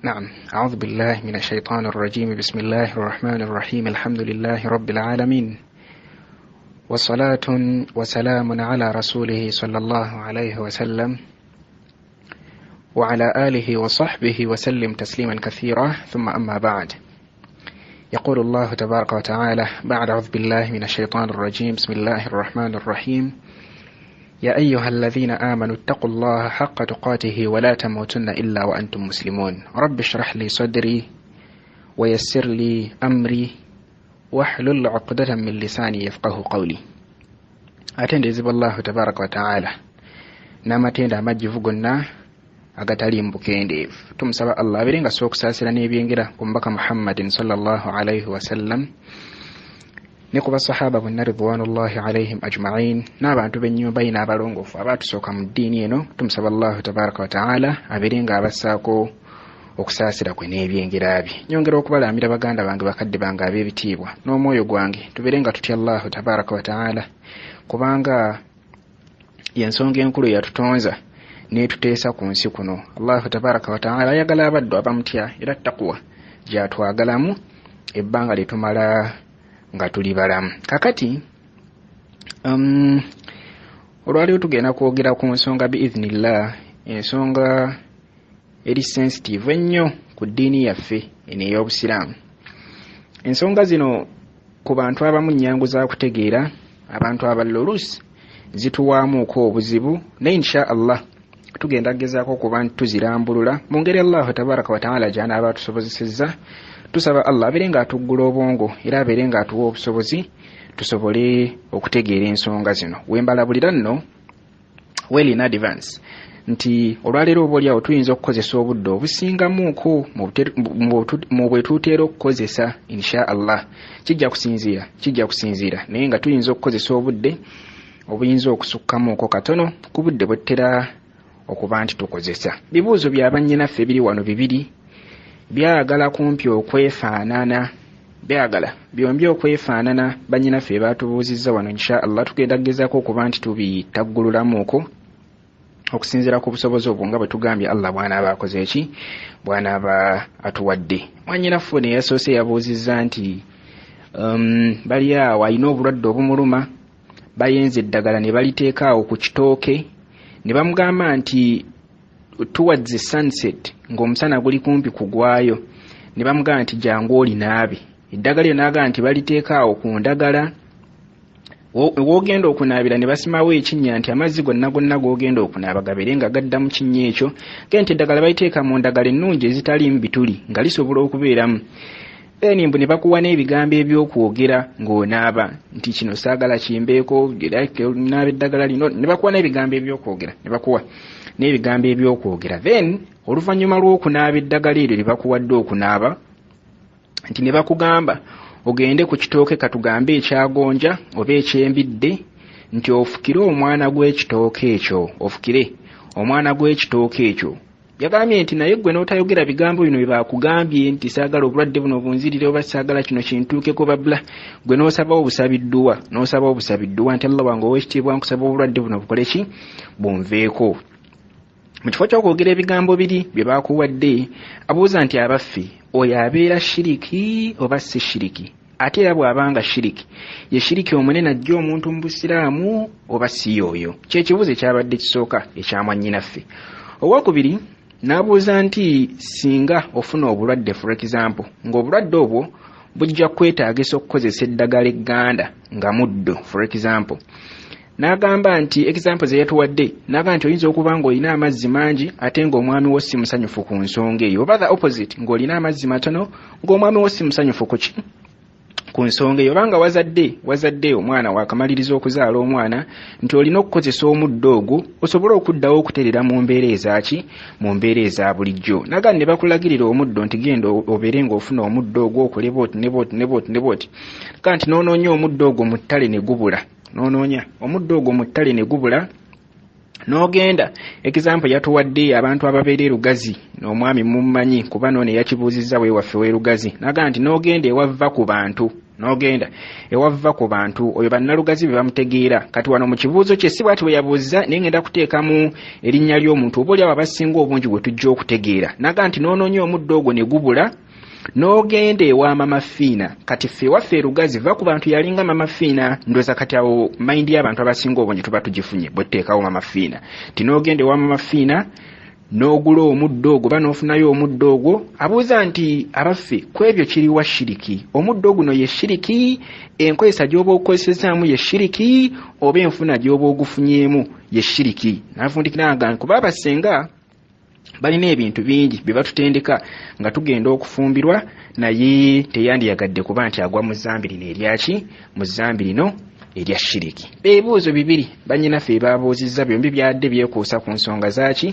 نعم. أعوذ بالله من الشيطان الرجيم. بسم الله الرحمن الرحيم. الحمد لله رب العالمين، والصلاة وسلام على رسوله صلى الله عليه وسلم وعلى آله وصحبه وسلم تسليما كثيرا، ثم أما بعد. يقول الله تبارك وتعالى بعد أعوذ بالله من الشيطان الرجيم. بسم الله الرحمن الرحيم. يا أيها الذين آمنوا اتقوا الله حق تقاته ولا تموتن إلا وأنتم مسلمون. رب اشرح لي صدري ويسر لي أمري واحلل عقدة من لساني يفقه قولي. أتندزب الله تبارك وتعالى نامتين مجفقنا agatali mbukendeevu. Tumusaba Allah abeerenga sookusaasira n'ebyengira ku mbaka Muhammadin sallallahu alayhi wasallam ne ku basahaba bonna ridwanullahi alayhim ajma'in, n'abantu b'ennyumba ye n'abalongoofu abaatusooka mu ddiini eno. Tumusaba Allah tabaraka wa ta'ala abeerenga abassaako okusaasira kwe n'ebyengira bye. Nyongera okubalamira baganda bange bakadde bange ab'ebitiibwa n'omwoyo gwange tubeerenga tutya Allah tabaraka wa ta'ala, kubanga y'ensonga enkulu yatutonza netuteesa ku nsi kuno. Allahu tabaraka wa ta'ala ayagala abaddu abamutya era taqwa gyatwagalamu ebbanga lyetumala nga tuli balamu. Kakati olwaliwo tugenda kwogera ku nsonga biiznillah, ensonga eri sensitive ennyo ku ddiini yaffe eno ey'obusiraamu. Ensonga zino ku bantu abamu nnyangu za kutegeera, abantu abalala oluusi zituwaamuuko obuzibu, naye insha Allah tugenda gezaako okuba tuzirambulula mu ngeri Allah tabaraka wa ta'ala gy'anaaba atusobozesezza. Tusaba Allah abeere ng'atuggula obwongo era abeere ng'atuwa obusobozi tusobole okutegeera ensonga zino. Wembalabulira nno well in advance nti olwaleero obaoliawo tuyinza okukozesa obudde obusingamuuko mu bwe tuteera okukozesa insha Allah. Kijja kusinziira naye nga tuyinza okukozesa obudde obuyinza okusukkamuuko katono ku budde bwe tutera okuba nti tukozesa. Bibuuzo bya bannyinaffe biri wano bibiri, byagala kumpi okwefaanana, byagala byombi okwefaanana bannyinaffe baatubuuzizza wano. Insha Allah tugenda kugezaako okuba nti tubitaggululamuuko okusinziira ku busobozi obwo nga bwe tugambye Allah bw'anaaba akoze eki, bw'anaaba atuwadde. Mwannyinaffe ne yasoose yabuuzizza nti bali awo alina obulwadde obumuluma, bayenze eddagala ne baliteeka awo ku kitooke, ne bamugamba nti towards the sunset ng'omusana guli kumpi kugwayo, ne bamugamba nti jangu olinaabe. Eddagala lyo n'agamba nti baliteeka awo ku ndagala, w'ogenda okunaabira ne basimawo ekinnya nti amazzi gonna g'ogenda okunaaba gabeere nga gadda mu kinnya ekyo. Gee nti eddagala baliteeka mu ndagala ennungi ezitaliimu bituli nga lisobola okubeeramu. Mbu ne bakuwa n'ebigambo ebyokwogera ng'onaaba nti kino saagala kimbeeko, naaba eddagala lino, ne bakuwa n'ebigambo ebyokwogera, ne bakuwa n'ebigambo ebyokwogera. Then oluvannyuma lw'okunaaba eddagala eryo lye bakuwadde okunaaba, nti ne bakugamba ogende ku kitooke katugambe ekyagonja oba ekyembidde, nti ofukire omwana gw'ekitooke ekyo, ofukire omwana gw'ekitooke ekyo. Yagambye nti naye gwe n'otayogera bigambo bino bye bakugambye nti saagala obulwadde buno bunzirire oba saagala kino kintuukeko babula, gwe n'osaba obusabidduwa nti Allah wange ow'ekitiibwa nkusaba obulwadde buno bukole ki, bunveeko. Mu kifo ky'okwogera ebigambo biri bye bakuwadde, abuuza nti abaffe oyo abeera shiriki oba si shiriki? Ate era bw'abanga shiriki, ye shiriki omunene ajja omuntu mu busiraamu oba si y'oyo? Kyekibuuzo ekyabadde kisooka ekya mwannyinaffe. Owokubiri n'abuuza nti singa ofuna obulwadde, for example, ng'obulwadde obwo bujja kwetaagisa okukozesa eddagala egganda nga muddo, for example. N'agamba nti example ze yatuwadde, n'agamba nti oyinza okuba ng'olina amazzi mangi ate ng'omwami wo si musanyufu ku nsonga eyo, oba the opposite, ng'olina amazzi matono ng'omwami wo si musanyufu ku nsonga eyo. Obanga wazadde omwana wakamaliriza okuzaala omwana, nti olina okukozesa omuddo ogwo osobole okuddawo okuterera mu mbeera ezaki, mu mbeera eza bulijjo. Naga ne bakulagirira omuddo nti genda obeere ng'ofuna omuddo ogwo okole booti ne booti. Kale nti n'onoonya omuddo ogwo mu ttale ne gubula, n'ogenda example yatuwadde abantu ababeera erugazi, n'omwami mummanyi kuba noone yakibuuzizza wewaffe w'erugazi. Naga nti n'ogenda ewava ku bantu, n'ogenda ewava ku bantu oyo bannalugazi be bamutegeera kati wano mu kibuuzo kye si bwati bwe yabuuza naye ngenda kuteekamu erinnya ly'omuntu oba oli abo abasinga obungi bwe tujja okutegeera naga nti noonoonye omuddo ogwo ne gubula n'ogenda ewa Mama Fiina kati ffe waffe erugazi va ku bantu yalinga Mama Fiina ndowooza kati awo mayindi y'abantu abasinga obungi tuba tugifunye bwe tuteekawo Mama Fiina ti n'ogenda ewa Mama Fiina n'ogula omuddo ogwo n'ofunayo omuddo ogwo abuuza nti abaffe ku ebyo kiriwa shiriki omuddo guno ye shiriki enkozesa gy'oba okozesezaamu ye shiriki oba enfuna gy'oba ogufunyemu ye shiriki n'avundikira kuba abasenga balina ebintu bingi bye batutendeka nga tugenda okufumbirwa naye teyandiyagadde kuba nti agwa mu zambi lino eryaki mu zambi lino erya shiriki ebibuuzo bibiri bannyinaffe baabuuzizza byombi byadde byekuusa ku nsonga zaaki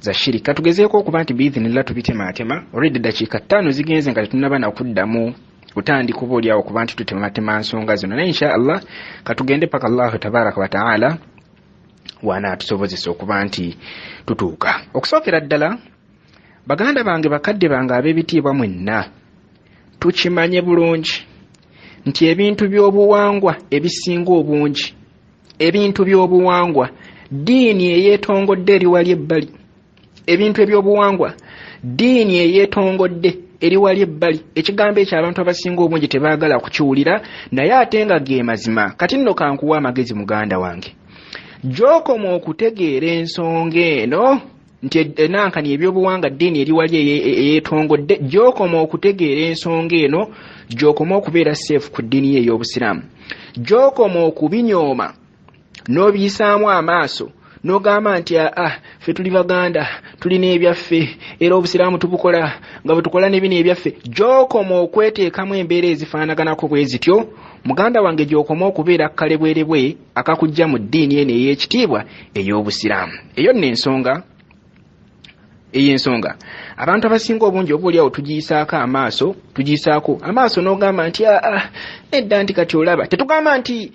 za shiriki katugezeeko okuba nti biidhinillah tubitematema olwedde eddakiika 5 zigenze nga tetunaba nakuddamu kutandika oba oliawo kuba nti tutematema nsonga zino naye insha allah katugende paka allahu tabaraka wa taala wanaatusobozesa okuba nti tutuuka okusookera ddala baganda bange bakadde bange ab'ebitiibwa mwenna tukimanye bulungi nti ebintu by'obuwangwa ebisinga obungi ebintu by'obuwangwa diini eyeetongodde eri wali ebbali ebintu eby'obuwangwa diini eyeetongodde eri wali ebbali ekigambo ekyo abantu abasinga obungi tebaagala kukiwulira naye ate nga ge mazima kati nno kankuwa amagezi muganda wange gy'okoma okutegeera ensonga eno nti enankani ebyobuwanga ddiini eri wali eyeetongodde gy'okoma okutegeera ensonga eno gy'okoma okubeera seefu ku ddiini ye ey'obusiraamu gy'okoma okubinyooma n'obiyisaamu amaaso n'ogamba nti ffe tuli baganda tulina ebyaffe era obusiraamu tubukola nga bwe tukola ne bino ebyaffe gy'okoma okweteekamu embeera ezifaanaganako bwe zityo muganda wange gy'okoma okubeera akkalebwerebwe akakujja mu ddiini eno ey'ekitiibwa ey'obusiraamu eyo nno ensonga ey'ensonga abantu abasinga obungi oba oliawo tugiyisaako amaaso n'ogamba nti nedda nti kati olaba tetugamba nti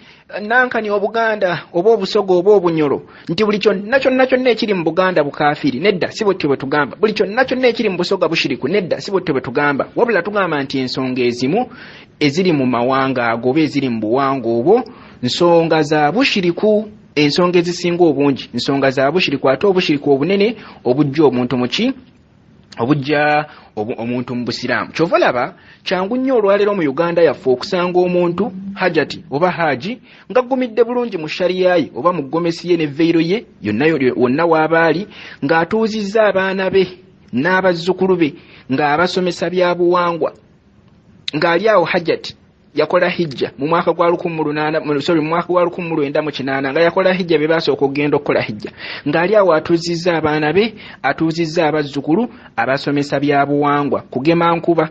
nankani obuganda oba obusoga oba obunyolo nti buli kyonna kyonna ekiri mu buganda bukaafiri nedda si bwe bwe tugamba buli kyonna kyonna ekiri mu busoga bushiriku nedda si bwe bwe tugamba wabula tugamba nti ensonga ezimu eziri mu mawanga ago oba eziri mu buwanga obwo nsonga za bushiriku ensonga ezisinga obungi nsonga za bushiriku ate obushiriku obunene obujja omuntu muki obujja omuntu mu busiraamu kyova laba kyangu nnyo olwaleero mu Uganda yaffe okusanga omuntu hajati oba haji ng'aggumidde bulungi mu shariya ye oba mu ggomesi ye n'evveiro ye wonna w'abaali ng'atuuzizza abaana be n'abazzukulu be ng'abasomesa bya buwangwa ng'ali awo hajati yakola hijja mu mwaka gwa 1998 nga yakola hijja be basooka okugenda okukola hijja ng'ali awo atuuzizza abaana be atuuzizza abazzukulu abasomesa bya buwangwa kugema nkuba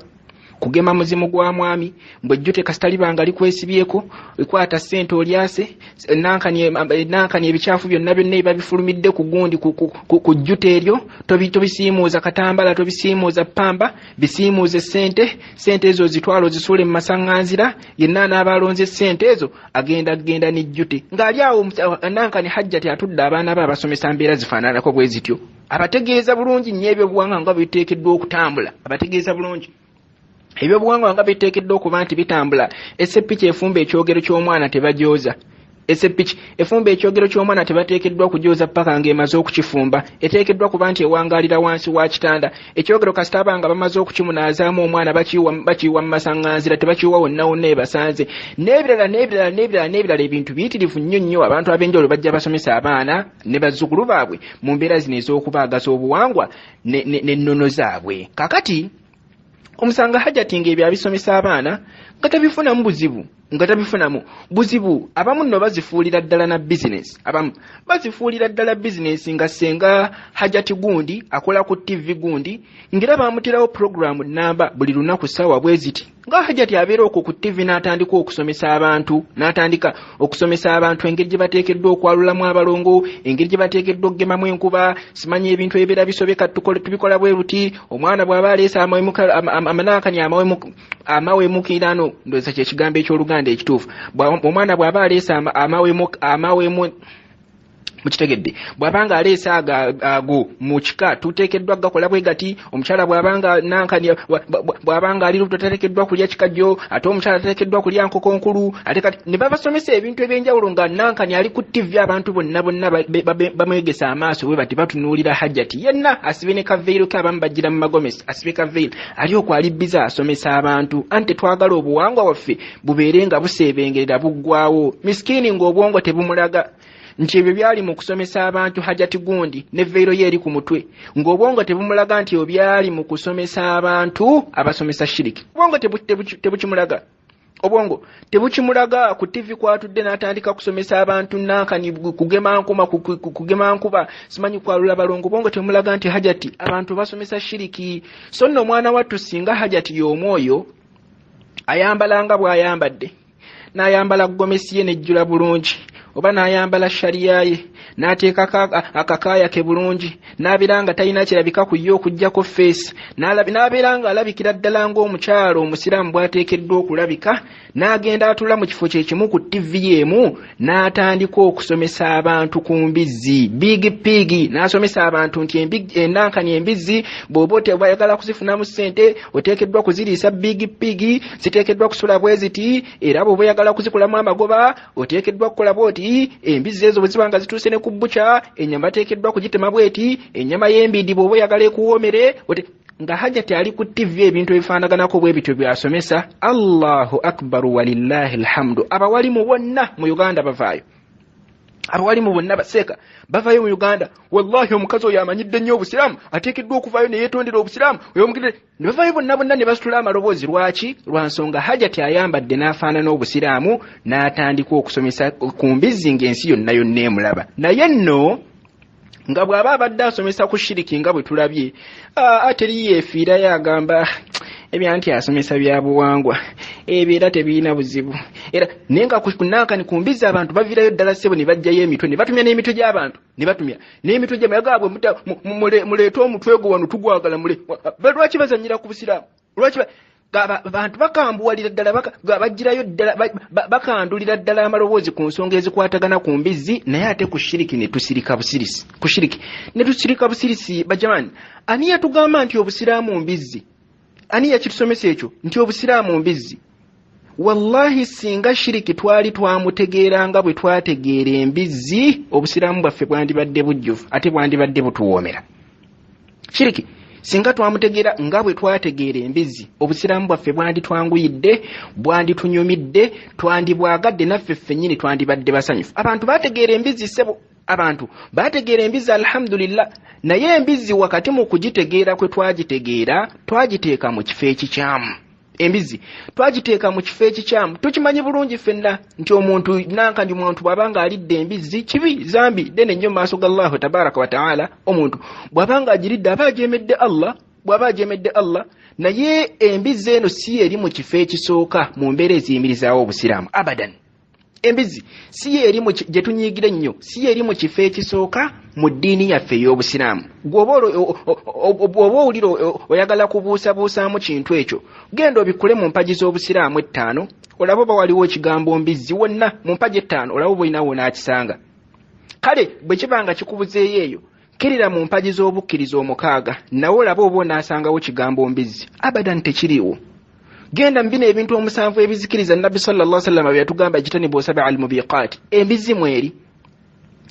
kugema muzimu gwa mwami mbwejjute kasitaliba likwesibyeko ekwata ssente olyase nankani ebikyafu byonna ebabifulumidde ku gundi ku jjute eryo tobisiimuuza katambala tobisiimuuza pamba bisiimuuze ssente ezo zitwalo zisuule mu masaŋŋanzira yenna n'abalonze ssente ezo agenda n'ejjute ng'ali awo nankani hajjati atudde abaana be abasomesa mbeera zifaananako bwe zityo abategeeza bulungi nnyo ebyobuwangwa nga biteekeddwa okutambula abategeeza bulungi ebyobuwangwa nga biteekeddwa okuba nti bitambula esseppiki efumba ekyogero ky'omwana tebajooza esseppiki efumba ekyogero ky'omwana tebateekeddwa kujooza paka ng'emaze okukifumba eteekeddwa kuba nti ewangaalira wansi wa kitanda ekyogero kasita abanga bamaze okukimunaazaamu omwana bakiyiwa mu masaŋŋanzira tebakiyiwa wonna ebasanze n'ebirala ebintu biyitirivu nnyo abantu ab'enjawulo bajja basomesa abaana ne bazzukulu baabwe mu mbeera zino ez'okubaagaza obuwangwa n'ennono zaabwe kakati omusanga hajati ng'ebyo abisomesa abaana nga tabifunamu buzibu abamu nno bazifuulira ddala na bizinesi abamu bazifuulira ddala bizinesi nga senga hajati gundi akola ku TV gundi ngira bamutirawo programu namba buli lunaku ssaawa bwe ziti nga hajati abeera okwo ku TV n'atandika okusomesa abantu engeri gye bateekeddwa okwalulamu abalongo engeri gye bateekeddwa okugemamu enkuba simanyi ebintu ebibeera bisobeka tubikola bwe ruti omwana bw'aba aleese amanankani amawemukirano ndowooza kye kigambo eky'Oluganda ekituufu omwana bw'aba aleese amawemu mukitegedde bwabanga aleesa ago mu kika tuteekeddwa gakola bwe gati omukyala bwabanga nankani bwabanga ali lubuto tateekeddwa kulya kikajjo ate omukyala tateekeddwa kulya nkoko nkulu ate kati ne babasomesa ebintu ebyenjawulo nga nankani ali ku TV abantu bonna bamwegesa amaaso bwe bati batunuulira hajjati yenna asibe ne kaveiro ke abamu bajjira mu magomesi asibe kaveiro ali okwali biza asomesa abantu ante twagala obuwangwa waffe bubeere nga buseebengerera buggwawo miskini ng'obwongo tebumulaga nti ebyo byali mu kusomesa abantu hajjati gundi ne veiro ye eri ku mutwe ng'obwongo tebumulaga nti obyali mu kusomesa abantu abasomesa shiriki obwongo tebukimulaga obwongo tebukimulaga ku TV kwatudde n'atandika kusomesa abantu nankani kugema nkuba simanyi kwalula balongo obwongo tebumulaga nti hajjati abantu basomesa shiriki so nno omwana wattu singa hajjati y'omwoyo ayambalanga bw'ayambadde n'ayambala gomesi ye nejjula bulungi oba n'ayambala shariya ye n'ateeka akakaaya ke bulungi n'abeeranga talina kirabika ku ye okuggyako feesi n'abeeranga alabikira ddala ng'omukyalo omusiraamu bw'ateekeddwa okulabika n'agenda atula mu kifo kye kimu ku TV y'emu n'atandika okusomesa abantu ku mbizzi big pig n'asomesa abantu nti ennankani embizzi bw'oba bayagala kuzifunamu ssente oteekeddwa kuziriisa big pig ziteekeddwa kusula bwe ziti era bw'oba oyagala kuzikolamu amagoba oteekeddwa kukola bw'oti embizzi ezo bwe ziba nga zituuse ne ku bbuca ennyama ateekeddwa kugitema bw'eti ennyama y'embidi bw'oba oyagala ekuwoomere nga hajjati ali ku TV ebintu ebifaanaganako bwe bityo byasomesa. Allahu akbar walillahi alhamdu. Abawalimu bonna mu Uganda bavaayo, abawalimu bonna baseeka bavaayo mu Uganda. Wallahi omukazi oyo amanyidde nnyo obusiraamu ateekeddwa okuvaayo ne yeetondera obusiraamu oyomugire ne bavaayo bonna ne basitula amaloboozi. Lwaki? Lwa nsonga hajjati ayambadde n'afaanana obusiraamu n'atandika okusomesa ku mbizzi ng'ensi yonna yonna emulaba. Naye nno nga bw'aba abadde asomesa ku shiriki nga bwe tulabye ateri yeefiira yagamba ebyanti asomesa bya buwangwa ebeera tebiina buzibu era naye nga kunankani ku mbizzi abantu baviirayo ddala ssebo ne bajjayo emitwe ne batumya n'emitwe gy'abantu ne batumya n'emitwe gy'amagaabwe muleete omutwe gwo wano tugwagala lwaki bazanyira ku busiraamu? Lwaki abantu bakambuwalira ddala bajjirayo ddala bakandulira ddala amaloboozi ku nsonga ezikwatagana ku mbizzi, naye ate ku shiriki ne tusirika busirisi. Ku shiriki ne tusirika busirisi. Bajamani, ani yatugamba nti obusiraamu mbizzi? Ani yakitusomesa ekyo nti obusiraamu mbizzi? Wallahi singa shiriki twali twamutegeeranga bwe twategeera embizzi, obusiraamu bwaffe bwandibadde bujjuvu ate bwandibadde butuwoomera. Shiriki singa twamutegeera nga bwe twategeera embizzi, obusiraamu bwaffe bwanditwanguyidde bwanditunyumidde twandibwagadde naffe ffennyini twandibadde basanyufu. Abantu bategeera embizzi ssebo, abantu bategeera embizzi alhamdulillah, naye embizzi wakati mu kugitegeera kwe twagitegeera twagiteeka mu kifo ekikyamu. Embizzi twagiteeka mu kifo ekikyamu. Tukimanyi bulungi ffenna nti omuntu nankandi muntu bw'abanga alidde embizzi kibi zambi ddene nnyo mu maaso ga Allahu tabaraka wa taala. Omuntu bw'abanga agiridde aba ajeemedde Allah, bw'aba ajeemedde Allah. Naye embizzi eno si eri mu kifo ekisooka mu mbeera eziyimirizaawo obusiraamu abadan. Embizzi si eri mu gye tunyiigira ennyo, si eri mu kifo ekisooka mu ddiini yaffe ey'obusiraamu. Bw'oba owulira oyagala kubuusabuusaamu kintu ekyo, genda obikule mu mpagi z'obusiraamu 5 olaba oba waliwo ekigambo mbizzi wonna mu mpagi 5 olaba oba olinawo n'akisanga. Kale bwe kibanga kikubuzeeyo eyo, kirira mu mpagi z'obukkiriza 6 nawe olaba oba onaasangawo kigambo mbizzi. Abadan tekiriiwo. Genda mbina ebintu 7 ebizikiriza Nabbi sallallahu alaihi wasallam bye yatugamba jitanibu 7 al-mubiqat. Embizzi mweri.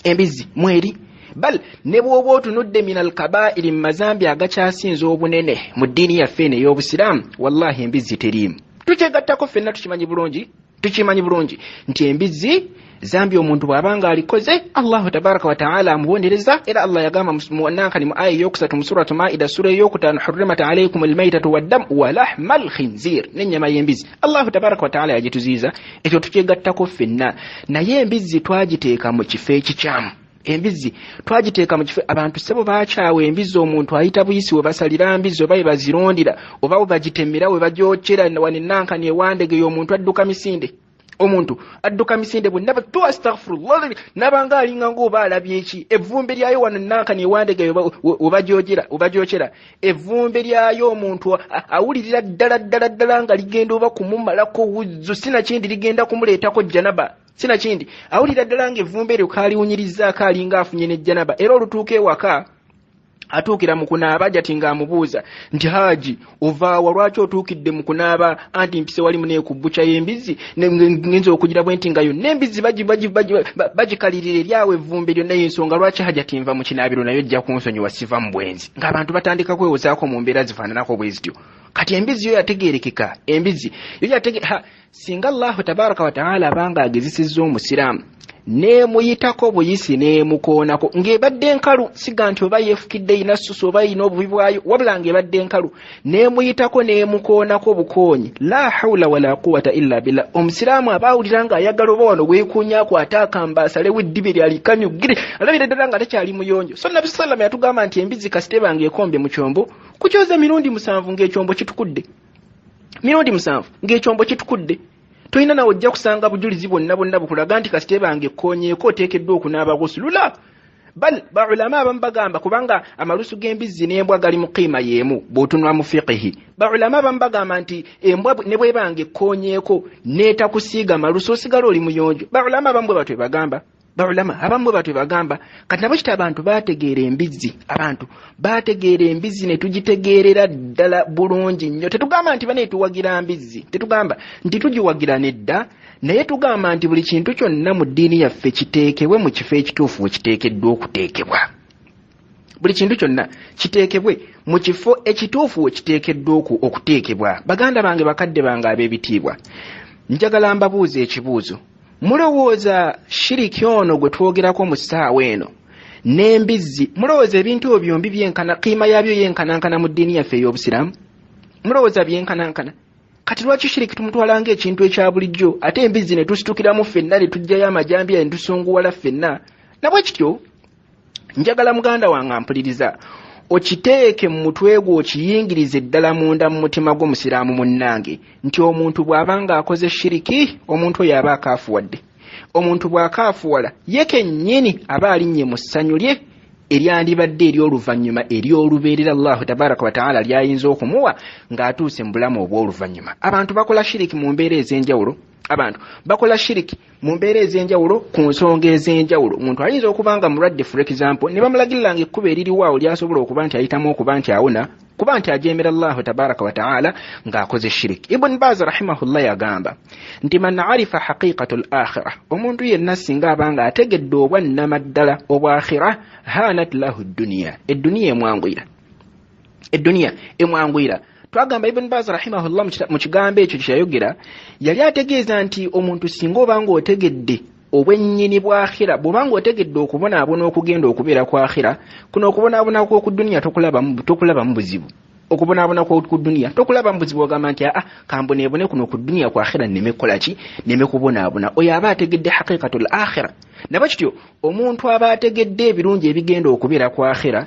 Embizzi mweri. Bal ne bw'oba otunudde minal kabairi mazambi agakyasinza obunene mu ddiini yaffe ey'obusiraamu, wallahi embizzi teriimu. Tukyegattako ffenna tukimanyi bulungi nti embizzi zambi omuntu bw'abanga alikoze Allahu tabaraka wa taala amubonereza. Era Allah yagamba nankani mu aya eyokusatu mu suratu Maida sura eyokutaano, hurrimat alaykum almaytatu waddamu wa lahmal khinzir, n'ennyama y'embizzi Allahu tabaraka wa taala yagituziiza. Ekyo tukyegattako ffenna. Naye embizzi twagiteeka mu kifo ekikyamu. Embizzi twagiteeka mu kifo abantu ssebo baakyawa embizzi. Omuntu ayita buyisi we basalira mbizzi oba we bazirondera oba we bagitemera we bagyokera wanenankani ewandege y'omuntu adduka misinde. Omuntu adduka misinde bonna tu astaghfirullah nabanga alinga ng'oba alabye eki evvumbe lyayo wano nankani ewandege obagyokera evvumbe lyayo omuntu awulirira ddala nga ligenda oba kumumalako wuzzu sinakindi ligenda kumuleetako janaba sina kindi awulira ddala ng'evvumbe eryo kaaliwunyiriza akaalinga afunye n'ejjanaba era olutuuka ewaka atuukira mu kunaaba jati ng'amubuuza nti haaji ovaawa lwaki otuukidde mu kunaaba anti mpise wali muneekubbuca y'embizzi ngenza okugira bwe nti nga yonna embizzi bagikalirira eryawo evvumbe lyonna y'ensonga lwaki hajati nva mu kinaabiro nayo ojja kunsonyiwa siva mu bwenzi ng'abantu batandika kwewozaako mu mbeera zifaananako bwe zityo kati embizzi yo yategeerekeka embizzi yo singa allahu tabaraka wataala abanga agezesezza omusiraamu neemuyitako buyisi neemukoonako ng'ebadde nkalu siga nti oba yeefukidde ina ssusu oba ina obubi bwayo wabula ng'ebadde nkalu neemuyitako neemukoonako bukoonyi la hawla wala quwata illa billah omusiraamu aba awulira ng'ayagala oba wano weekuunyako ate akamba asalewo eddibe lyalikanyugire alabira ddala nga takyali muyonjo so nabbi sallam yatugamba nti embizzi kasite bange ekombye mu kyombo kukyoza mirundi 7 ng'ekyombo kitukudde mirundi 7 ng'ekyombo kitukudde toyina nawe ojja kusanga bujulizi bonna bukulaga nti kasite bange ekkoonyeeko oteekeddwa okunaaba gusulula bal baulama abamu bagamba kubanga amalusu g'embizzi n'embwa gali mu qiima y'emu bw'otunula mu fiqihi baulama abamu bagamba nti embwa ne bwebanga ekkoonyeeko n'etakusiiga malusu osigala oli muyonjo baulama abamu bwe batwe bagamba kati nabo kita abantu baategeera embizzi ne tugitegeerera ddala bulungi nnyo tetugamba nti baneetuwagira mbizzi tetugamba nti tugiwagira nedda naye tugamba nti buli kintu kyonna mu ddiini yaffe kiteekebwe mu kifo ekituufu wekiteekeddwa okuteekebwa buli kintu kyonna kiteekebwe mu kifo ekituufu wekiteekeddwa okuteekebwa baganda bange bakadde bange ab'ebitiibwa njagala mbabuuza ekibuuzo mulowooza shiriki ono gwe twogerako mu ssaawa eno n'embizzi mulowooza ebintu ebyo byombi byenkana qiima yaabyo yenkanankana mu ddiini yaffe ey'obusiraamu mulowooza byenkanankana kati lwaki shiriki tumutwala ng'ekintu ekya bulijjo ate embizzi ne tusitukiramu ffenna ne tuggyayo amajambiya ne tusunguwala ffenna nabwe kityo njagala muganda wange ampuliriza okiteeke mu mutwe gwo okiyingirize ddala munda mu mutima gw'omusiraamu munnange nti omuntu bw'abanga akoze shiriki omuntu oyo aba akaafuwadde omuntu bw'akaafuwala ye kennyini aba alinnye mu ssanyu lye eryandibadde ery'oluvannyuma ery'olubeerera allahu tabaraka wataala lyayinza okumuwa ng'atuuse mu bulamu obw'oluvannyuma abantu bakola shiriki mu mbeera ez'enjawulo ku nsonga ez'enjawulo omuntu ayinza okuba nga mulwadde for example ne bamulagiriranga ekkubo eririwaawo lyasobola okuba nti ayitamu okuba nti awona kuba nti ajeemera allahu tabaraka wataala ng'akoze shiriki ibuni baz rahimahullah yagamba nti man arifa haqiqatu l akhira omuntu yenna singa abanga ategedde obwannama ddala obwakhira hanat lahu dduniya edduniya emwangwira twagamba ibn baz rahimahullah mu kigambo ekyo kyayogera yali ategeeza nti omuntu singa obanga otegedde obwennyini bw'akhira bw'obanga otegedde okubonaabona okugenda okubeera ku akhira kuno okubonaabona kw'oku dduniya tokulabamu buzibu okubonaabona kw'oku dduniya tokulabamu buzibu ogamba nti kamboneebone kuno ku dduniya ku akhira nneme kukolaki nneme kubonaabona oyo aba ategedde haqiqatul akhira nabwe kityo omuntu aba ategedde ebirungi ebigenda okubeera ku akhira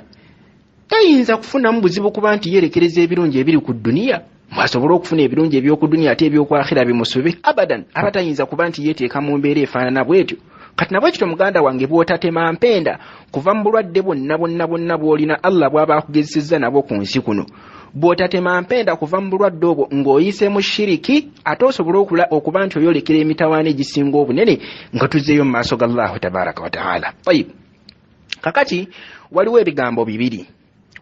tayinza kufunamu buzibu kuba nti yerekereza ebirungi ebiri ku dduniya mwasobola okufuna ebirungi eby'oku dduniya ate eby'oku akhira bimusube abadan aba tayinza kuba nti yeeteeka mu mbeera efaanana bw'etyo kati nabwe kityo muganda wange bw'otatema mpenda kuva mu bulwadde bwonna bw'olina allah bw'aba akugezesezza nabwo ku nsi kuno bw'otatema mpenda kuva mu bulwadde obwo ng'oyise mu shiriki ate osobola okuba nti oyolekera emitawaana egisinga obunene nga tuzzeeyo mu maaso ga allahu tabaraka wataala kakati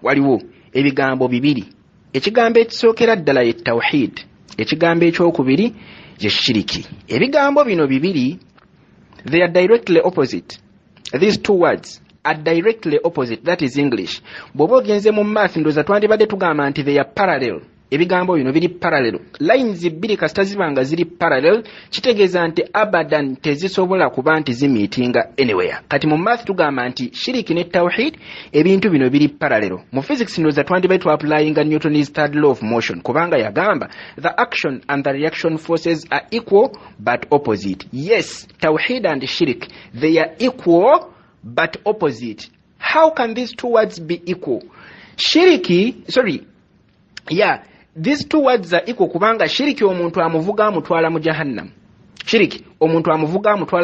waliwo ebigambo bibiri ekigambo ekisookera ddala ye tawhid ekigambo ekyokubiri ye shiriki ebigambo bino bibiri they are directly opposite these two words are directly opposite that is English bw'oba ogenze mu math ndoza twandibadde tugamba nti they are parallel ebigambo bino biri parallel lines bbiri kasita zibanga ziri parallel kitegeeza nti abadan tezisobola kuba nti zimiitinga anywhere kati mu math tugamba nti shiriki ne tawhid ebintu bino biri parallel mu physics ndoza twandibadde twapplyinga Newton's third law of motion kubanga yagamba the action and the reaction forces are equal but opposite yes tawhid and shirik they are equal but opposite how can these two words be equal these two words are equal kubanga shiriki omuntu amuvuga amutwala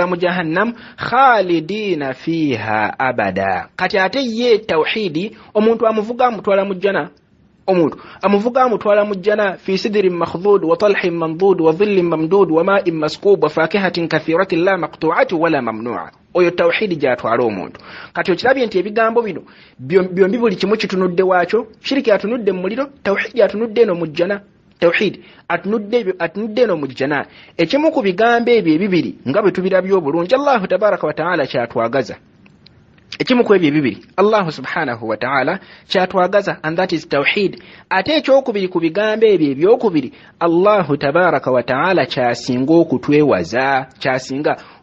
mu jahannam khalidina fiha abada kati ate ye tawhidi omuntu amuvuga amutwala mu jana omuntu amuvuga amutwala mu jjana fi sidrin makhdud wa talhin mandud wa dhillin mamdud wa ma'in maskub wa fakihatin kathiratin la maqtu'atin wala mamnu'a. Oyo tawhidi gyatwala omuntu. Kati okirabye nti ebigambo bino byombi buli kimu kitunudde waacho. Shiriki atunudde mu muliro, tawhidi atunudde no mu jjana. Tawhid atunudde no mu jjana. Ekimu ku bigambo ebyo ebibiri nga bwe tubirabye obulungi Allahu tabaraka wa ta'ala kyatwagaza. Ekimu ku ebyo ebibiri Allah subhanahu wa ta'ala kyatwagaza, and that is tawhid. Ate ekyokubiri ku bigambo ebyo ebyokubiri Allahu tabaraka wa ta'ala kyasinga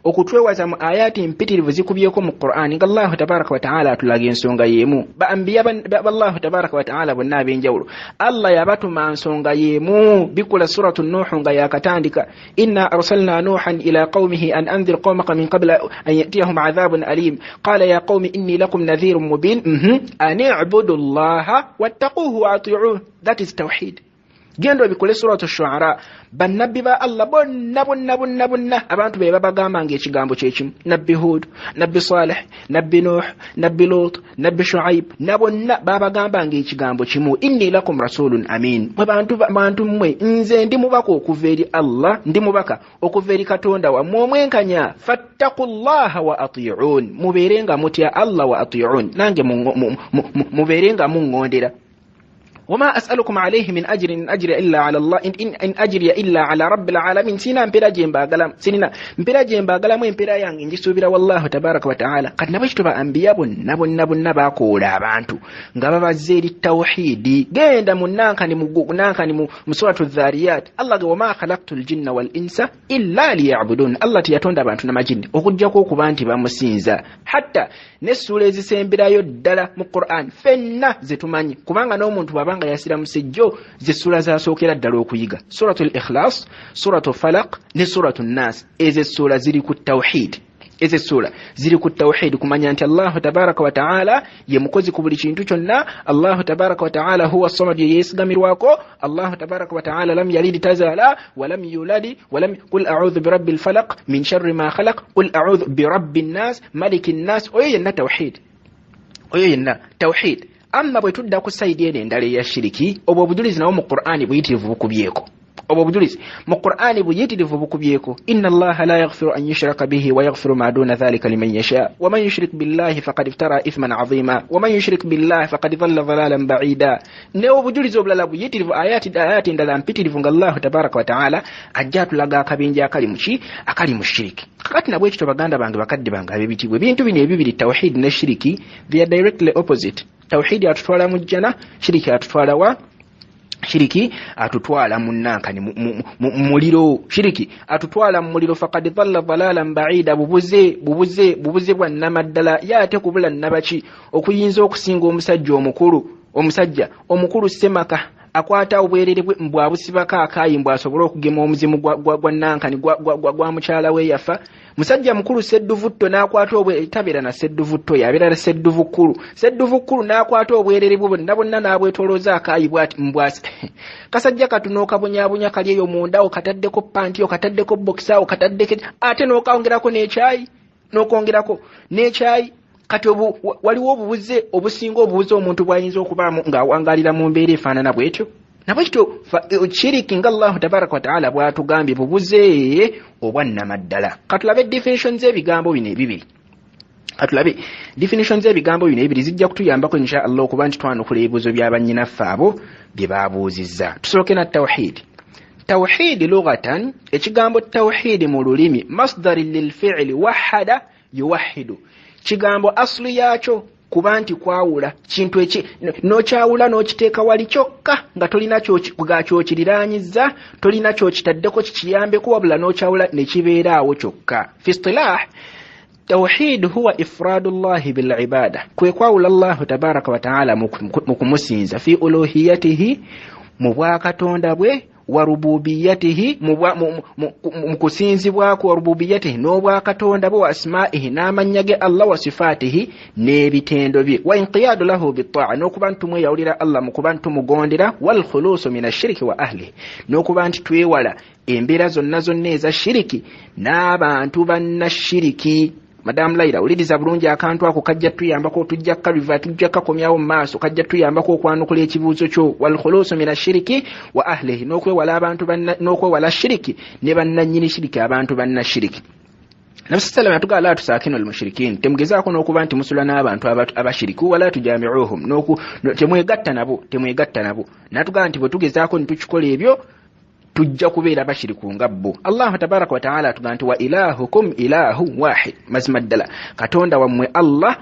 okutwewaza mu ayati mpitirivu zikubyeko mu Qur'an nga Allah tabaraka wa ta'ala atulaga ensonga yemu. Ba anbiya Allah tabaraka wa ta'ala bonna ab'enjawulo Allah yabatuma nsonga yemu. Bikula suratu Nuh nga yakatandika inna arsalna Nuhan ila qaumihi an anzir qaumaka min qabla an yatiyahum adhabun alim qala ya qaumi inni lakum nadhirun mubin an i'budu Allaha wattaquhu wa ati'uhu. That is tawhid. Gendo bikole suratu Shu'ara bannabbi ba Allah bonna abantu be babagamba ng'ekigambo kyekimu. Nabbi Hud, Nabbi Salih, Nabbi Nuh, Nabbi Lut, Nabbi Shu'aib nabonna babagamba ng'ekigambo kimu. Inni lakum rasulun amin. Mwe bantu mmwe nze ndi mubaka okuva eri Allah, ndi mubaka okuva eri Katonda wammwe omwenkanya. Fattaqullaha wa ati'un. Mubeerenga mutya Allah wa ati'un. Nange mubeerenga mungondera. وما أسألكم عليه من أجر إن أجري إلا على الله إن أجري إلا على رب العالمين. سينا مبلا جيمبا غلام مبلا yang njisubira wallahu tabaraka wa ta'ala kad nabashtuba anbiya bonna bakola abantu nga babazze eri tawhidi. Genda munankani mu suratu dhariyat Allah ga wama khalaqtul jinna wal insa illa liya'budun. Allah tiyatonda abantu namajini okujjako okuba nti bamusinza. Hatta nesula ezisemberayo ddala mu Qur'an fenna zetumanyi kubanga n'omuntu bwabanga yasira musejjo zesula zasookera ddala okuyiga. Suratul Ikhlas, Suratul Falaq ne Suratul Nas. Ezo sura ziri ku tawhid. Ezo sura ziri ku tawhid kumanya nti Allah tabaraka wa ta'ala ye mukozi ku buli kintu kyonna. Allah tabaraka wa ta'ala huwa as-samad yesigamirwako. Allah tabaraka wa ta'ala lam yalid tazala wa lam yulad wa lam qul a'udhu bi rabbil falaq min sharri ma khalaq qul a'udhu bi rabbin nas malikin nas. Oyo yenna tawhid. Amma bwe tudda ku sayidi ene endala ya shiriki obwo obujulizi nawo mu Qur'ani buyitirivu bukubyeko. Inna Allaha la yaghfiru an yushraka bihi wa yaghfiru ma duna dhalika liman yasha wa man yushrik billahi faqad iftara ithman 'azima wa man yushrik billahi faqad dhalla dhalalan ba'ida. Ne obujulizi obulala buyitirivu ayati endala mpitirivu nga Allah tabaraka wa ta'ala ajja tulaga akabinja akali mu shiriki. Kakati nabwe ekyo baganda bange bakadde bange ab'ebitibwe bintu bino ebibiri tawhid ne shiriki they are directly opposite. Tawhidi atutwala mu jjana, shiriki atutwala wa? Shiriki atutwala munankani mu muliro. Shiriki atutwala mu muliro. Faqad dhalla dhalalan ba'ida. Bubuze bwa namaddala yate kubula nabaki okuyinza okusinga omusajja omukulu semaka akwata obwerere bwe mbwabusibaka akayimbo asobole okugema omuzimu gwa nankani gwa mukyala we yafa. Musajja mukulu sedduvutto n'akwata tabera na sedduvutto yabera na sedduvukulu n'akwata obwerere bwe bonna n'abwetolooza akayibwa ati mbwasi kasajja katunoka bunyabunya kali eyo munda okataddeko panti okataddeko boxer okataddeko ate n'okongerako n'ekyayi. Kati waliwo obubuze obusinga obubuze omuntu bw'ayinza okubaamu ng'awangalira mu mbeera efaanana bw'etyo. Nabwekityo shiriki nga Allah tabaraka wa ta'ala bw'atugambye bubuze obwannamaddala. Katulabe definition z'ebigambo bino ebibiri. Zijja kutuyambako insha Allah okuba nti twanukula ebibuzo by'abannyinaffe abo bye baabuuzizza. Tusooke na tawhid. Tawhid lughatan, ekigambo tawhid mu lulimi masdar lil fi'li wahada yuwahhidu. Kigambo aslu yakyo kuba nti kwawula kintu eki n'okyawula n'okiteeka wali kyokka nga tolina kyokiriraanyiza, tolina kyokitaddeko kikiyambeko wabula n'okyawula ne kibeera awo kyokka. Fi istilah tawhid huwa ifradullahi bil ibada, kwe kwawula Allah tabaraka wa ta'ala mu kumusinza fi uluhiyatihi mu bwakatonda bwe wa rububiyatihi mu kusinzibwako wa rububiyatihi n'obwa katonda bwe wa asma'ihi n'amannya ge Allah wa sifatihi n'ebitendo bye wa inqiyadu lahu bitta'a n'okuba ntumweyawulira Allah mu kuba ntumugondera wal khulusu min ashiriki wa ahlihi n'okuba nti twewala embeera zonna eza shiriki n'abantu bannashiriki. madam Laila uliriza bulungi akantu ako kajja tuyambako tujja kaliva tujja kakomyawo maaso kajja tuyambako okwanukula ekibuuzo kyo wal khulusu min ashiriki wa ahlihi n'okwewala abantu n'okwewala shiriki ne bannannyini shiriki abantu banna shiriki. Nabi sallallahu yatuga la tusakinu almushrikin temgezaako n'okuba nti musula n'abantu abashiriku wala tujami'uhum temwegatta nabo natuga nti bwe tugezaako nitukikola ebyo tujja kubeera bashiriku nga bo. Allah tabaraka wa taala atuga nti wa ilahukum ilahu wahid mazima ddala katonda wammwe Allah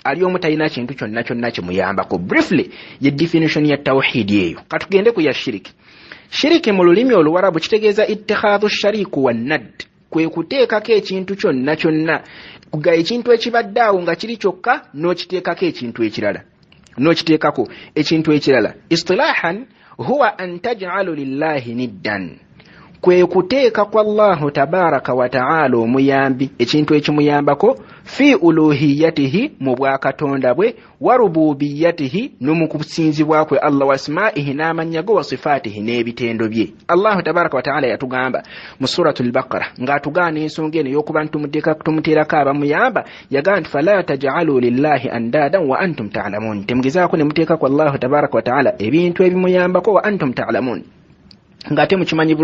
aliomu talina kintu kyonna kimuyambako. Briefly ye definition ya tawhid eyo. Katugende ku ya shiriki mu lulimi oluwarabu kitegeeza ittikhadhu shariku wan nad kwe kuteekako ekintu kyonna kuga ekintu ekibadde awo nga kiri kyokka n'okiteekako ekintu ekirala istilahan huwa an taj'alu lillahi niddan kwe kuteeka kwa Allah tabaraka wa ta'ala omuyambi ekintu ekimuyambako fi uluhiyatihi mu bwakatonda bwe wa rububiyatihi n'omukusinzibwa kwe Allah wasma'ihi n'amanyago wa sifatihi n'ebitendo bye. Allah tabaraka wa ta'ala yatugamba mu suratul Baqara ng'atugaana ensonga eno y'okuba tumuteerako abamuyamba yagamba nti fala taj'alu lillahi andadan wa antum ta'lamun temugezaako ne muteeka kwa Allah tabaraka wa ta'ala ebintu ebimuyambako wa antum ta'lamun ngate mukimanyi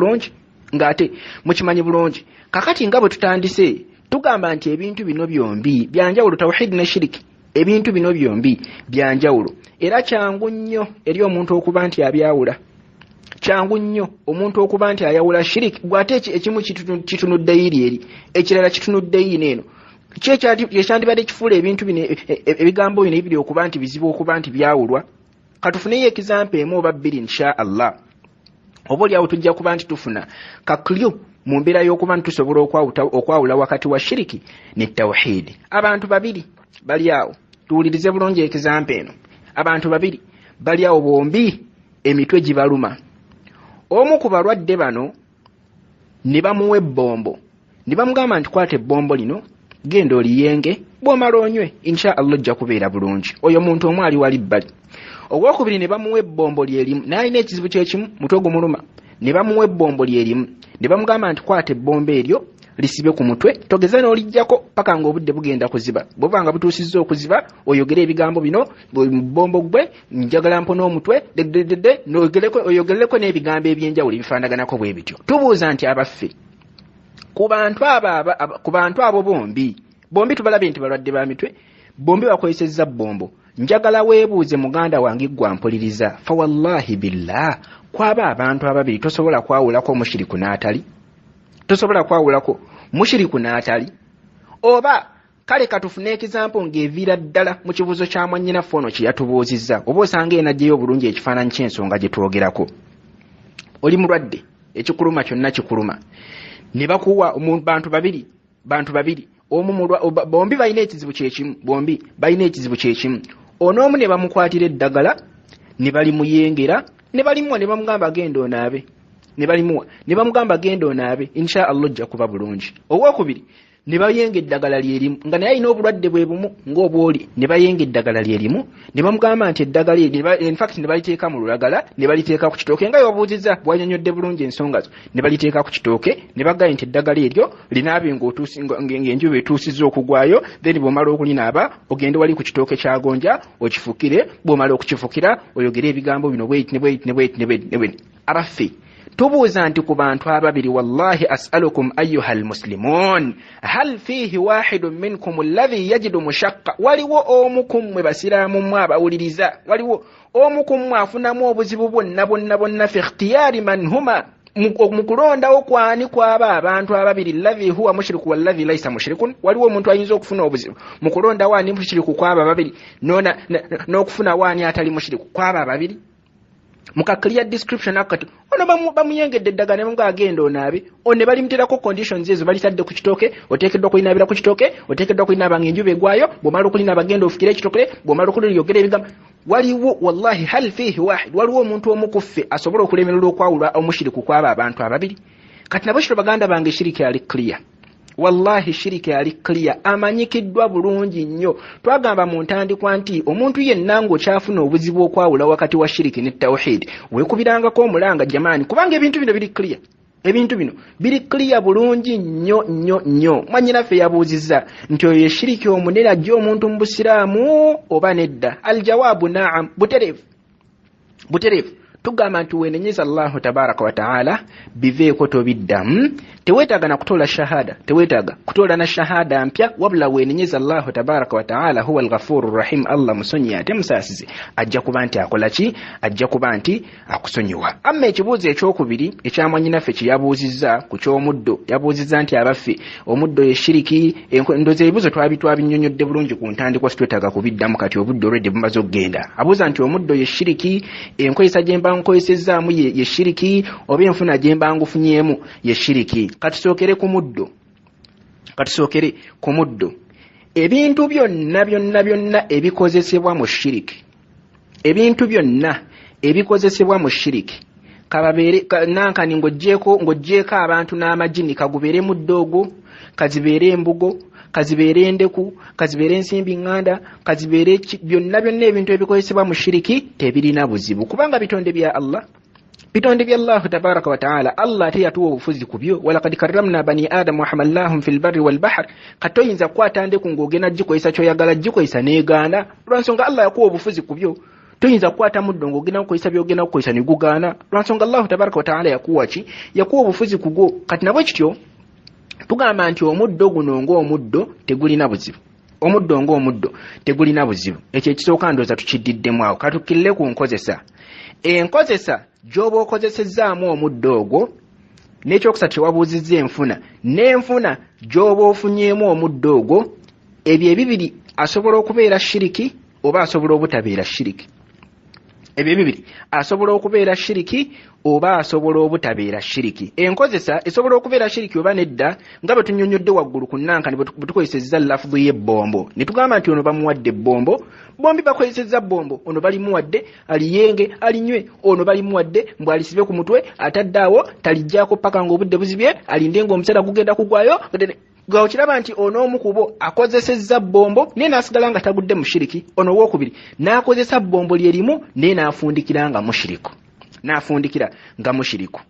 bulungi kakati nga bwe tutandise tugamba nti ebintu bino byombi byanjawulo tawhid ne shiriki ebintu bino byombi byanjawulo era kyangu nnyo eri omuntu okuba nti abyawula kyangu nnyo omuntu okuba nti ayawula shiriki gwate ekimu kitunudde eri ekirala kitunudde ino yekyandibadde kifuula ebintu bino ebigambo bino ebiri okuba nti bizibu okuba nti byawulwa katufuneyo ekizampa emu oba bbiri insha Allah oba olyawo tujja kuba nti tufuna kaklyo mu mbeera y'okuba nti tusobola okwawula wakati wa shiriki ne tawhid. Abantu babiri bali awo tuwulirize bulungi ekizampa eno abantu babiri bali awo bombi emitwe gibaluma omu ku balwadde bano ne bamuwa ebbombo ne bamugamba nti kwata ebbombo lino genda oliyenge bw'omala onywe insha Allah ojja kubeera bulungi. Oyo muntu omu ali wali bbali. Ogwokubiri ne bamuwa ebbombo lyerimu n'alina ekizibu kyekimu mutwe gumuluma ne bamuwa ebbombo lyerimu ne bamugamba nti kwata ebbombo eryo lisibe ku mutwe togeza n'olijjako paka ng'obudde bugenda kuziba bw'obanga butuusizza okuziba oyogere ebigambo bino bbombo gwe njagala mpona omutwe oyogereko n'ebigambo ebyenjawulo ebifaanaganako bwe bityo. Tubuuza nti abaffe ku bantu abo bombi tubalabye nti balwadde ba mitwe bombi bakozesezza bbombo. Njagala weebuuze muganda wange gwampuliriza fa wallahi billah kwaba abantu ababiri tosobola kwawulako mushiriku n'atali oba kale katufune ekizampo ng'eviira ddala mu kibuuzo kya mwannyina fono kye yatubuuzizza oba osanga enajjeyo obulungi ekifaananyi ky'ensonga gye twogerako. Oli mulwadde ekikuluma kyonna kikuluma ne bakuwa bantu babiri bombi balina ekizibu kyekimu onoomu ne bamukwatira eddagala ne balimuyengera ne balimuwa ne bamugamba genda onaabe insha Allah ojja kuba bulungi. Owokubiri ne bayenga eddagala lyerimu nga naye alina obulwadde bwe bumu ng'obwoli ne bayenga eddagala lyerimu ne bamugamba nti eddagala in fact ne baliteeka mu lulagala ne baliteeka ku kitooke nga yobuuzizza bwanyonyodde bulungi ensonga zo ne baliteeka ku kitooke ne bagamba nti eddagala eryo linaabe ng'enjuba etuusizza okugwayo then bw'omala okulinaaba ogende wali ku kitooke kyagonja okifukire bw'omala okukifukira oyogere ebigambo bino bweti. Abaffe tubuuza nti ku bantu ababiri wallahi as'alukum ayyuhal muslimun hal fihi wahidun minkum alladhi yajidu mushaqqa waliwo omu kummwe basiraamu mmwe abawuliriza waliwo omu kummwe afunamu obuzibu bonna fi ikhtiyari man huma mu kulondawo kwani kwaba abantu ababiri alladhi huwa mushriku walladhi laysa mushrikun. Waliwo omuntu ayinza okufuna obuzibu mu kulonda wani mushriku kwaba babiri n'okufuna wani atali mushriku kwaba ababiri. Muka clear description akati ono bamuyengedde eddagala ne munga agenda onaabe one balimiterako conditions ezo balitadde ku kitooke oteekeddwa kulinaabira ku kitooke oteekeddwa kulinaaba ng'enjuba egwayo bw'omala okulinaaba genda ofukire ekitooke bw'omala okuliyogera ebigambo. Waliwo wallahi hal fihi wahid waliwo omuntu omu kuffe asobola okulemererwa okwawula omushiriku kwaba abantu ababiri. Kati nabo kiro baganda bange shiriki ali clear wallahi shiriki ali clear amanyikiddwa bulungi nnyo. Twagamba mu ntandikwa nti omuntu yenna ng'okyafuna obuzibu okwawula wakati wa shiriki ne tawhid weekubirangako omulanga jamaani kubanga ebintu bino biri clear ebintu bino biri clear bulungi nnyo. Mwanyinaffe yabuuzizza nti oyo shiriki omunene ajja omuntu mu busiraamu oba nedda? Aljawaabu naam, butereevu. Tugamba nti weenenyeza Allahu tabaraka wa taala biveeko tobiddamu. Teweetaaga na kutoola shahada, teweetaaga kutoola na shahada mpya, wabula weenenyeza Allahu tabaraka wa taala huwa al-Ghafurur Rahim, Allah musonyi ate musaasize. Ajja kuba nti akola ki? Ajja kuba nti akusonyiwa. Amma ekibuuzo ekyokubiri ekyamwanyinaffe kye yabuuzizza ku ky'omuddo, yabuuzizza nti abaffe omuddo ye shiriki. Ndoza ebibuuzo twabinnyonnyodde bulungi ku ntandikwa, sitwetaaga kubiddamu kati obudde olwedde bumaze okugenda. Abuuza nti omuddo ye shiriki, enkozesa gye mba nkozesezzaamu ye shiriki, oba enfuna gye mba ngufunyeemu ye shiriki. Katusookere ku muddo. Ebintu byonna ebikozesebwa mu shiriki, ebintu byonna ebikozesebwa mu shiriki, kababeere nankani ng'oggyeko abantu n'amagini, kagubeere muddo ogwo, kazibeere embugo, kazibeere endeku, kazibeere ensimbi nganda, kazibeere byonna ebintu ebikozesebwa mu shiriki tebirina buzibu, kubanga bitonde bya Allah. Bitonde bya Allah tabaraka wa taala. Allah ate yatuwa obufuzi ku byo. Walaqad karramna bani adam wa hamalnahum fil barri wal bahr. Katoyinza kwata ndeku ng'ogenda gikozesa kyoyagala gikozesa neegaana, lwansonga Allah yakuwa obufuzi ku byo. Toyinza kwata muddo ng'ogenda kukozesa byogenda kukozesa ne gugaana, lwansonga Allah tabaraka wa taala yakuwa obufuzi ku gwo. Kati nabwe kityo tugamba nti omuddo guno ng'omuddo tegulina buzibu. Omuddo ng'omuddo tegulina buzibu. Ekyo ekisooka ndooza tukiddiddemu awo. Katukkirire ku nkozesa. Enkozesa gy'oba okozesezzaamu omuddo ogwo, n'ekyokusatu kyewabuuzizza enfuna, n'enfuna gy'oba ofunyeemu omuddo ogwo, ebyo ebibiri asobola okubeera shiriki oba asobola obutabeera shiriki. Ebyo ebibiri asobola okubeera shiriki oba asobola obutabeera shiriki. Enkozesa esobola okubeera shiriki oba nedda, nga bwe tunnyonnyodde waggulu ku nankani bwe tukozesezza lafudu y'ebbombo. Ne tugamba nti ono bamuwadde ebbombo, bombi bakozesezza bbombo. Ono balimuwadde aliyenge alinywe, ono balimuwadde mbu alisibe ku mutwe, atadde awo talijjaako paka ng'obudde buzibye, alinde ng'omusera gugenda kugwayo. Gwe okiraba nti onoomu kubo akozesezza bbombo naye n'asigala nga tagudde mu shiriki. Ono owookubiri n'akozesa bbombo lye limu naye n'afundikira nga mushiriku.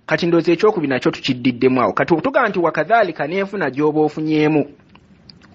Kati ndoozi ekyokubiri nakyo tukiddiddemu awo. Kati tugamba nti wakadhalika n'enfuna gy'oba ofunyeemu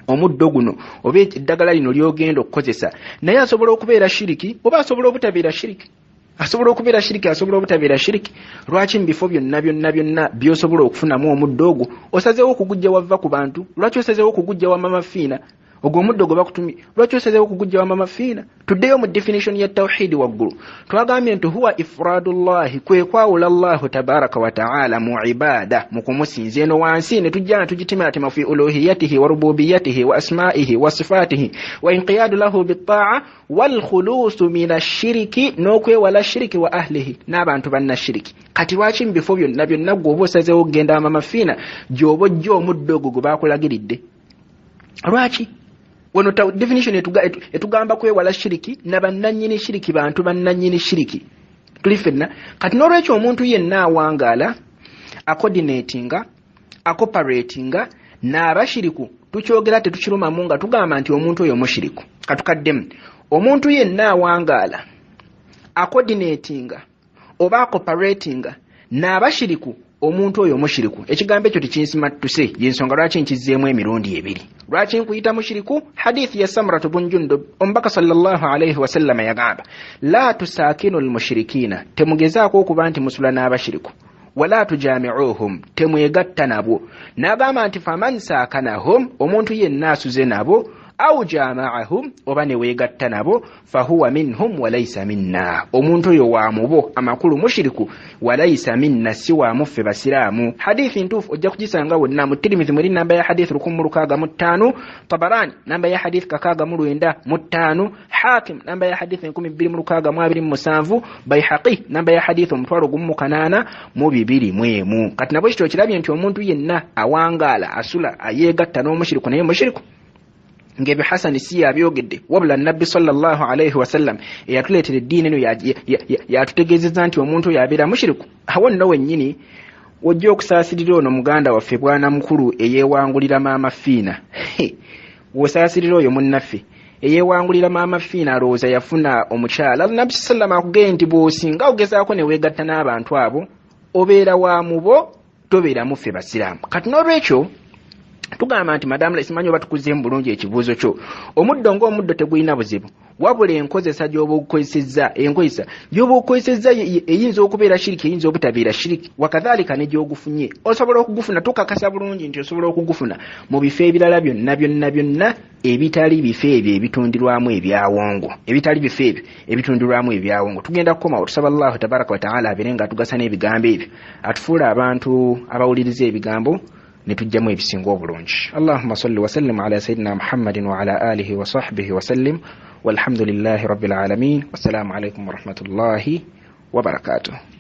omuddo guno oba eddagala lino ly'ogenda okukozesa, naye asobola okubeera shiriki oba asobola obutabeera shiriki. Asobola okubeera shiriki, asobola obutabeera shiriki. Lwaki mu bifo byonna by'osobola okufunamu omuddo ogwo osazeewo okugujja wava ku bantu? Lwaki osazeewo okugujja wa mama fiina? Ogwo omuddo gwe bakutumye, lwaki osazeewo okugujja wa mama fiina? Tuddeyo mu definition ya tawhidi waggulu. Twagambye nti huwa ifradullahi, kwe kwawula Allahu tabaraka wa taala mu ibada, mu kumusinza. Eno wansi ne tujja tugitimatema fi uluhiyatihi wa rububiyatihi wa asma'ihi wa sifatihi wa inqiyadu lahu bitta'a wal khulusu min ashiriki, n'okwewala shiriki wa ahlihi, n'abantu banna shiriki. Kati lwaki mu bifo byonna gw'oba osazeewo okugenda wa mama fiina gy'oba ojja omuddo ogwo gwe baakulagiridde? Lwaki? Wano definition etugamba kwewala shiriki na bannannyini shiriki, bantu bannannyini shiriki tuli ffenna. Kati n'olwekyo omuntu yenna awangaala acoordinatinga acoperatinga n'abashiriku, tukyogera tetukirumamu nga tugamba nti omuntu oyo mushiriku. Katukaddemu omuntu yenna awangaala acoordinatinga oba cooperatinga n'abashiriku, omuntu oyo mushiriku. Ekigambo ekyo tekinsimattuse, yensonga lwaki nkizzeemu emirundi ebiri. Lwaki nkuyita mushiriku? Hadithi ya Samuratu bun Jundub, omubaka sallallahu alayhi wasallam yagamba, la tusaakinu almushirikina, temugezaako okuba nti musula n'abashiriku, wala tujami'uhum, temwegatta nabo. N'agamba nti faman saakanahum, omuntu yenna asuze nabo, au jama'ahum, oba ne weegatta nabo, fahuwa minhum walaysa minna, omuntu oyo wa mubo, amakulu mushiriku, walaysa minna, si wa muffe basiraamu. Hadithi ntuufu ojja kugisanga wonna mu Tirmidhi muri namba ya hadithi 1665, Tabarani namba ya hadithi 695, Hakim namba ya hadithi 2627, Baihaqi namba ya hadithi 1882. Kati nabwe kityo kirabye nti omuntu yenna awangaala asula ayeegatta n'omushiriku naye mushiriku. Ngebe Hassan si yabyogedde, wabula Nabbi sallallahu alayhi wasallam eyatuleetera eddiini eno yatutegeezezza nti omuntu yabeera mushiriku. Awo nno wennyini wojja okusaasirira ono muganda waffe bwana mukulu eyeewangulira maama fiina. W'osaasirira oyo munnaffe eyeewangulira maama fiina alowooza yafuna omukyala. Nabbi sallallahu akugee nti bw'osinga ogezaako ne weegatta n'abantu abo, obeera wa mubo tobeeramu ffe basiraamu. Kati n'olwekyo tugamba nti madamu la simanyi oba tukuzeemu bulungi ekibuuzo kyo, omuddo ng'omuddo tegulina buzibu, wabula enkozesa gy'oba ogukozesezza, enkozesa gy'oba ogukozesezza eyinza okubeera shiriki, eyinza obutabeera shiriki, wakadhalika ne gy'ogufunye osobola okugufuna. Tukakasa bulungi nti osobola okugufuna mu bifo ebirala byonna ebitali bifo ebyo ebitundirwamu ebyawongo, ebitali bifo ebyo ebitundirwamu ebyawongo. Tugenda kukomawo tusaba Allahu tabaraka wa taala abeere nga atugasa n'ebigambo ebyo, atufuula abantu abawuliriza ebigambo نتجمع بسنغو برونج. اللهم صل وسلم على سيدنا محمد وعلى آله وصحبه وسلم والحمد لله رب العالمين والسلام عليكم ورحمة الله وبركاته.